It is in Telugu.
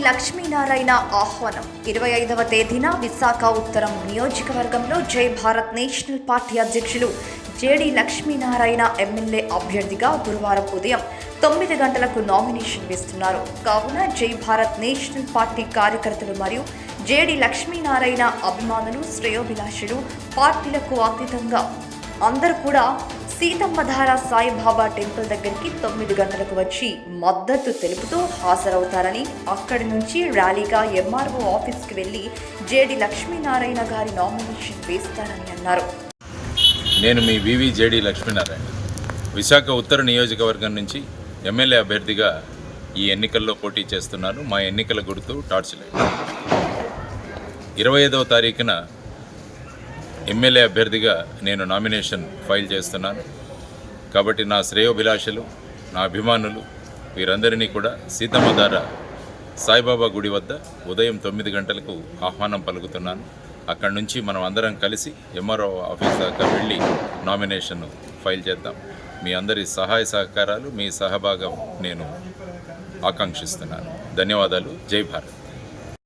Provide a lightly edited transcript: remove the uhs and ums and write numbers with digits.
లక్ష్మీనారాయణ ఆహ్వానం 25వ తేదీన విశాఖ ఉత్తరం నియోజకవర్గంలో జై భారత్ నేషనల్ పార్టీ అధ్యక్షులు జేడి లక్ష్మీనారాయణ ఎమ్మెల్యే అభ్యర్థిగా గురువారం ఉదయం 9 గంటలకు నామినేషన్ వేస్తున్నారు. కావున జై భారత్ నేషనల్ పార్టీ కార్యకర్తలు మరియు జేడి లక్ష్మీనారాయణ అభిమానులు, శ్రేయోభిలాషులు, పార్టీలకు అతీతంగా అందరూ కూడా సీతమ్మధార సాయిబాబా టెంపుల్ దగ్గరికి 9 గంటలకు వచ్చి మద్దతు తెలుపుతూ హాజరవుతారని, అక్కడి నుంచి ర్యాలీగా ఎంఆర్ఓ ఆఫీస్కి వెళ్లి జేడి లక్ష్మీనారాయణ గారి నామినేషన్ వేస్తారని అన్నారు. నేను మీ వివి జేడి లక్ష్మీనారాయణ విశాఖ ఉత్తర నియోజకవర్గం నుంచి ఎమ్మెల్యే అభ్యర్థిగా ఈ ఎన్నికల్లో పోటీ చేస్తున్నాను. మా ఎన్నికల గుర్తు టార్చ్ లైట్. 25వ తారీఖున ఎమ్మెల్యే అభ్యర్థిగా నేను నామినేషన్ ఫైల్ చేస్తున్నాను. కాబట్టి నా శ్రేయోభిలాషులు, నా అభిమానులు వీరందరినీ కూడా సీతమ్మధార సాయిబాబా గుడి వద్ద ఉదయం 9 గంటలకు ఆహ్వానం పలుకుతున్నాను. అక్కడి నుంచి మనం అందరం కలిసి ఎంఆర్ఓ ఆఫీస్ దాకా వెళ్ళి నామినేషన్ ఫైల్ చేద్దాం. మీ అందరి సహాయ సహకారాలు, మీ సహభాగం నేను ఆకాంక్షిస్తున్నాను. ధన్యవాదాలు. జై భారత్.